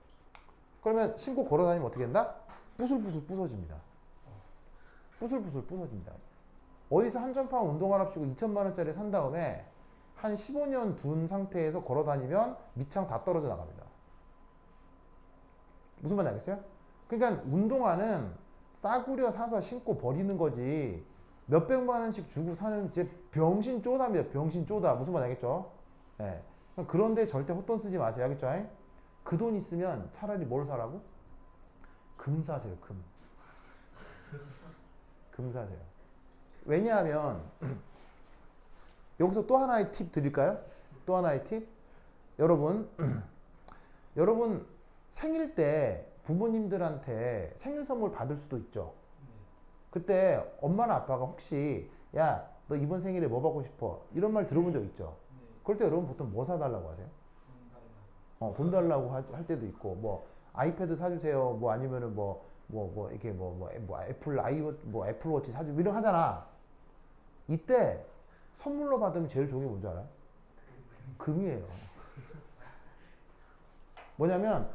그러면 신고 걸어다니면 어떻게 된다? 부슬부슬 부서집니다. 부슬부슬 부서집니다. 어디서 한전파 운동화랍시고 2천만 원짜리 산 다음에 한 15년 둔 상태에서 걸어다니면 밑창 다 떨어져 나갑니다. 무슨 말인지 알겠어요? 그러니까 운동화는 싸구려 사서 신고 버리는 거지 몇백만 원씩 주고 사는 제 병신 쪼다입니다. 병신 쪼다. 무슨 말인지 알겠죠? 네. 그런데 절대 헛돈 쓰지 마세요. 알겠죠? 그 돈 있으면 차라리 뭘 사라고? 금 사세요. 금. 금 사세요. 왜냐하면 여기서 또 하나의 팁 드릴까요? 또 하나의 팁. 여러분 생일 때 부모님들한테 생일 선물 받을 수도 있죠. 그때 엄마나 아빠가 혹시 야, 너 이번 생일에 뭐 받고 싶어? 이런 말 들어본 적 있죠. 그럴 때 여러분 보통 뭐 사달라고 하세요? 돈 달라고 할 때도 있고 뭐 아이패드 사주세요. 뭐 아니면은 이렇게 애플워치 사주 이런 거 하잖아. 이때 선물로 받으면 제일 좋은 게 뭔지 알아요? 금이에요. 뭐냐면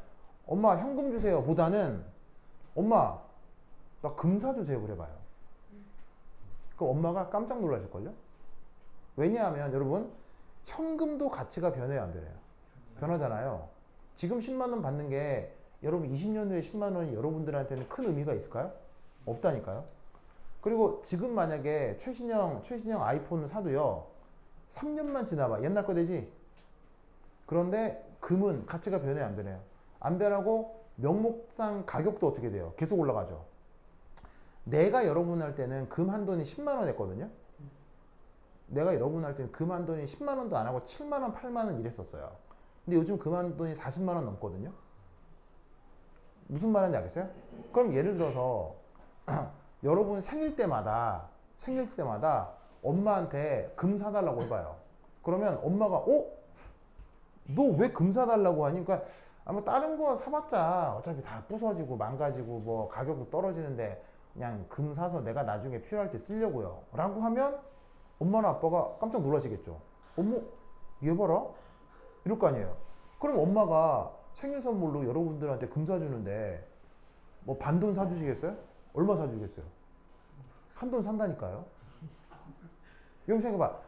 엄마 현금 주세요 보다는 엄마 나 금 사주세요 그래봐요. 그럼 엄마가 깜짝 놀라실걸요? 왜냐하면 여러분 현금도 가치가 변해요 안 변해요? 변하잖아요. 지금 10만 원 받는 게 여러분 20년 후에 10만 원이 여러분들한테는 큰 의미가 있을까요? 없다니까요. 그리고 지금 만약에 최신형 아이폰을 사도요 3년만 지나봐 옛날 거 되지. 그런데 금은 가치가 변해요 안 변해요? 안 변하고 명목상 가격도 어떻게 돼요? 계속 올라가죠. 내가 여러분 할 때는 금 한 돈이 10만 원 했거든요. 내가 여러분 할 때는 금 한 돈이 10만 원도 안 하고 7만 원 8만 원 이랬었어요. 근데 요즘 금 한 돈이 40만 원 넘거든요. 무슨 말인지 알겠어요? 그럼 예를 들어서 여러분 생일 때마다 엄마한테 금 사달라고 해봐요. 그러면 엄마가 너 왜 금 사달라고 하니? 그러니까 아마 다른 거 사봤자 어차피 다 부서지고 망가지고 뭐 가격도 떨어지는데 그냥 금 사서 내가 나중에 필요할 때 쓰려고요 라고 하면 엄마나 아빠가 깜짝 놀라시겠죠. 어머 얘 봐라 이럴 거 아니에요. 그럼 엄마가 생일 선물로 여러분들한테 금 사주는데 뭐 반돈 사주시겠어요? 얼마 사주겠어요? 한 돈 산다니까요. 여러분 생각해봐.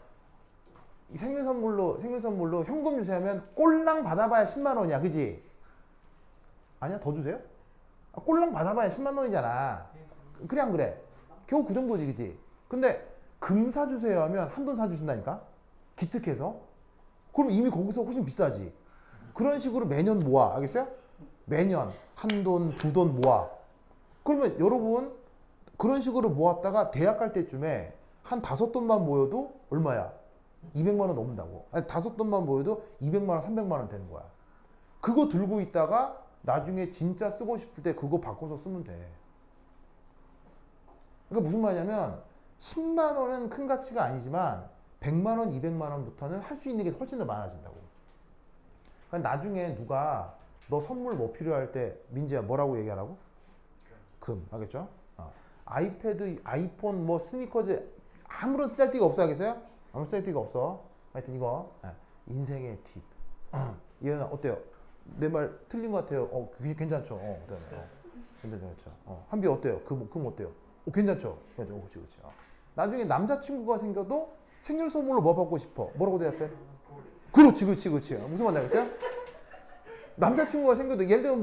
생일 선물로 현금 주세요 하면 꼴랑 받아봐야 10만 원이야 그지? 아니야 더 주세요? 꼴랑 받아봐야 10만 원이잖아. 그래 안 그래? 겨우 그 정도지 그지? 근데 금 사주세요 하면 한 돈 사주신다니까? 기특해서? 그럼 이미 거기서 훨씬 비싸지. 그런 식으로 매년 모아. 알겠어요? 매년 한 돈, 두 돈 모아. 그러면 여러분 그런 식으로 모았다가 대학 갈 때쯤에 한 5돈만 모여도 얼마야? 200만 원 넘는다고. 아니 5돈만 모여도 200만 원, 300만 원 되는 거야. 그거 들고 있다가 나중에 진짜 쓰고 싶을 때 그거 바꿔서 쓰면 돼. 그러니까 무슨 말이냐면 10만 원은 큰 가치가 아니지만 100만 원, 200만 원부터는 할 수 있는 게 훨씬 더 많아진다고. 그러니까 나중에 누가 너 선물 뭐 필요할 때 민지야 뭐라고 얘기하라고? 금. 알겠죠? 아이패드, 아이폰, 뭐 스니커즈 아무런 쓰잘데기가 없어 하겠어요? 아무 쓰잘데기가 없어. 하여튼 이거 인생의 팁. 얘는 어때요? 내 말 틀린 것 같아요. 괜찮죠? 괜찮죠? 한비 어때요? 금 어때요? 괜찮죠? 그렇죠? 그렇지. 나중에 남자친구가 생겨도 생일 선물로 뭐 받고 싶어? 뭐라고 대답해? 그렇지. 무슨 말인지 알겠어요? 남자친구가 생겨도 예를 들면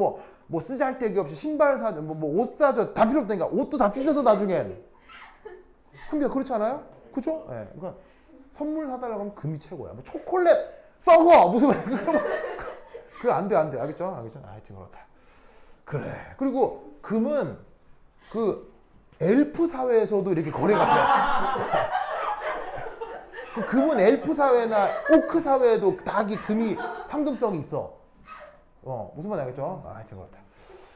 뭐 쓰잘데기 없이 신발 사줘, 옷 사줘 다 필요 없다니까. 옷도 다 주셔서 나중엔. 한비야 그렇지 않아요? 그죠? 네. 그러니까 선물 사달라고 하면 금이 최고야. 뭐 초콜릿 썩어 무슨 말이야? 그거 안 돼. 알겠죠? 하여튼 그렇다. 그래. 그리고 금은 그 엘프 사회에서도 이렇게 거래가 돼. 금은 엘프 사회나 오크 사회에도 다 금이 황금성이 있어. 무슨 말인지 알겠죠? 하여튼 그렇다.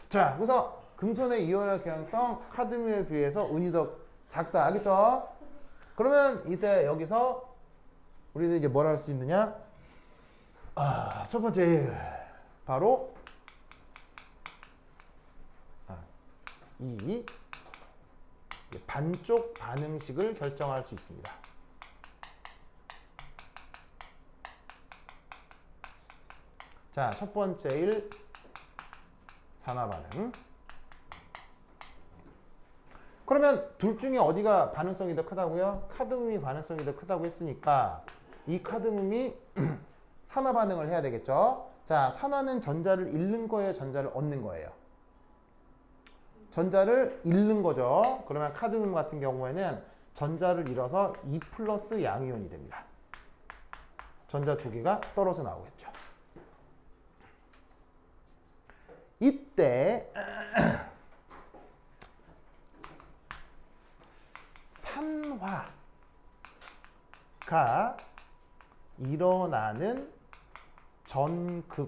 자, 그래서 금손의 이온화 경향성 카드뮴에 비해서 은이 더 작다. 알겠죠? 그러면 이때 여기서 우리는 이제 뭘 할 수 있느냐? 첫 번째 바로 이 반쪽 반응식을 결정할 수 있습니다. 자, 첫 번째 일 산화 반응. 그러면 둘 중에 어디가 반응성이 더 크다고요? 카드뮴이 반응성이 더 크다고 했으니까 이 카드뮴이 산화 반응을 해야 되겠죠? 자, 산화는 전자를 잃는 거예요? 전자를 얻는 거예요? 전자를 잃는 거죠. 그러면 카드뮴 같은 경우에는 전자를 잃어서 2 플러스 양이온이 됩니다. 전자 두 개가 떨어져 나오겠죠. 이때 산화가 일어나는 전극을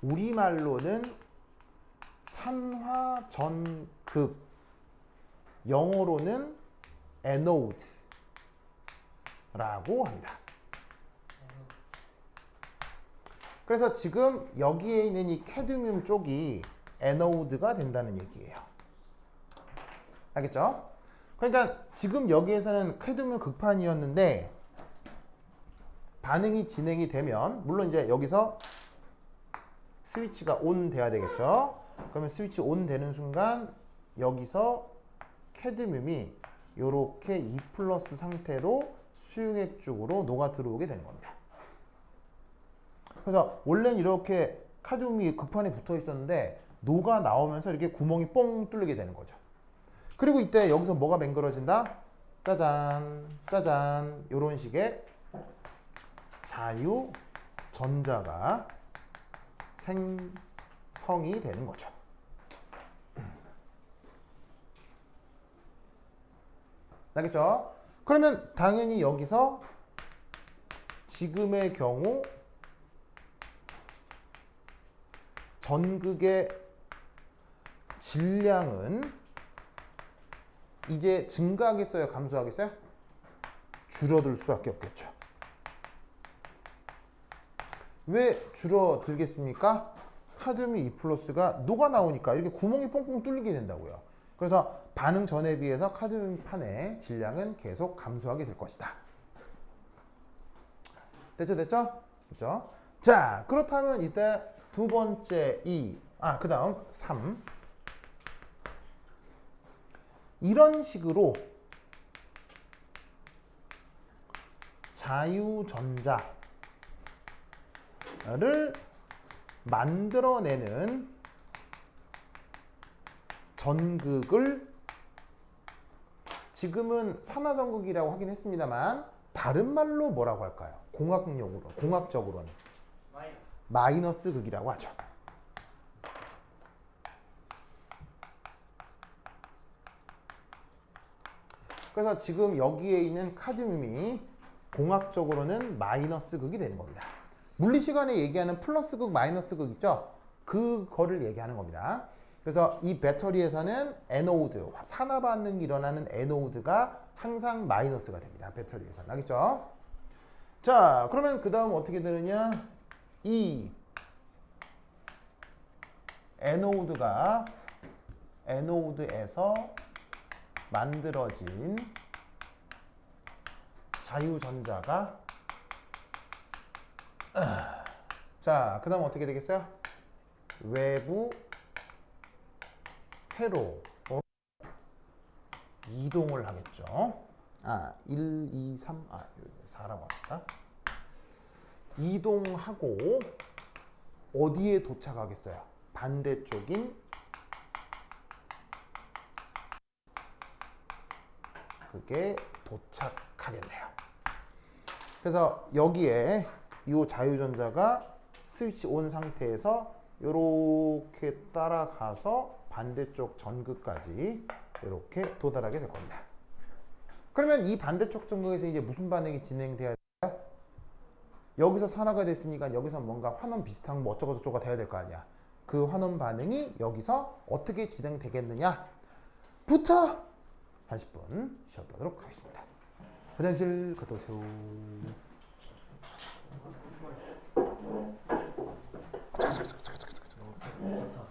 우리말로는 산화전극, 영어로는 에노드라고 합니다. 그래서 지금 여기에 있는 이 캐드뮴 쪽이 에노드가 된다는 얘기예요. 알겠죠? 그러니까 지금 여기에서는 캐드뮴 극판이었는데 반응이 진행이 되면 물론 이제 여기서 스위치가 온 돼야 되겠죠. 그러면 스위치 온 되는 순간 여기서 캐드뮴이 이렇게 2 플러스 상태로 수용액 쪽으로 녹아 들어오게 되는 겁니다. 그래서 원래는 이렇게 카드뮴이 극판에 붙어 있었는데 녹아 나오면서 이렇게 구멍이 뻥 뚫리게 되는 거죠. 그리고 이때 여기서 뭐가 맹글어진다? 짜잔, 짜잔, 이런 식의 자유 전자가 생성이 되는 거죠. 알겠죠? 그러면 당연히 여기서 지금의 경우 전극의 질량은 이제 증가하겠어요? 감소하겠어요? 줄어들 수밖에 없겠죠. 왜 줄어들겠습니까? 카드뮴 2 플러스가 녹아 나오니까 이렇게 구멍이 뻥뻥 뚫리게 된다고요. 그래서 반응 전에 비해서 카드뮴 판의 질량은 계속 감소하게 될 것이다. 됐죠? 됐죠? 그렇죠? 자, 그렇다면 이때 두 번째 2, 그 다음 3. 이런 식으로 자유전자를 만들어내는 전극을 지금은 산화전극이라고 하긴 했습니다만 다른 말로 뭐라고 할까요? 공학적으로는 마이너스 극이라고 하죠. 그래서 지금 여기에 있는 카드뮴이 공학적으로는 마이너스 극이 되는 겁니다. 물리 시간에 얘기하는 플러스 극, 마이너스 극 있죠? 그거를 얘기하는 겁니다. 그래서 이 배터리에서는 에노드, 산화 반응이 일어나는 에노드가 항상 마이너스가 됩니다. 배터리에서는. 알겠죠? 자, 그러면 그 다음 어떻게 되느냐? 이 에노드에서 만들어진 자유전자가 자, 그 다음 어떻게 되겠어요? 외부 회로 이동을 하겠죠. 1, 2, 3, 4라고 합시다. 이동하고 어디에 도착하겠어요? 반대쪽인 그게 도착하겠네요. 그래서 여기에 이 자유전자가 스위치 온 상태에서 이렇게 따라가서 반대쪽 전극까지 이렇게 도달하게 될 겁니다. 그러면 이 반대쪽 전극에서 이제 무슨 반응이 진행돼야 돼요? 여기서 산화가 됐으니까 여기서 뭔가 환원 비슷한 뭐 어쩌고 저쩌고 돼야 될 거 아니야. 그 환원 반응이 여기서 어떻게 진행되겠느냐 부터 한 10분 쉬었도록 하겠습니다. 화장실 갔다 오세요. 어,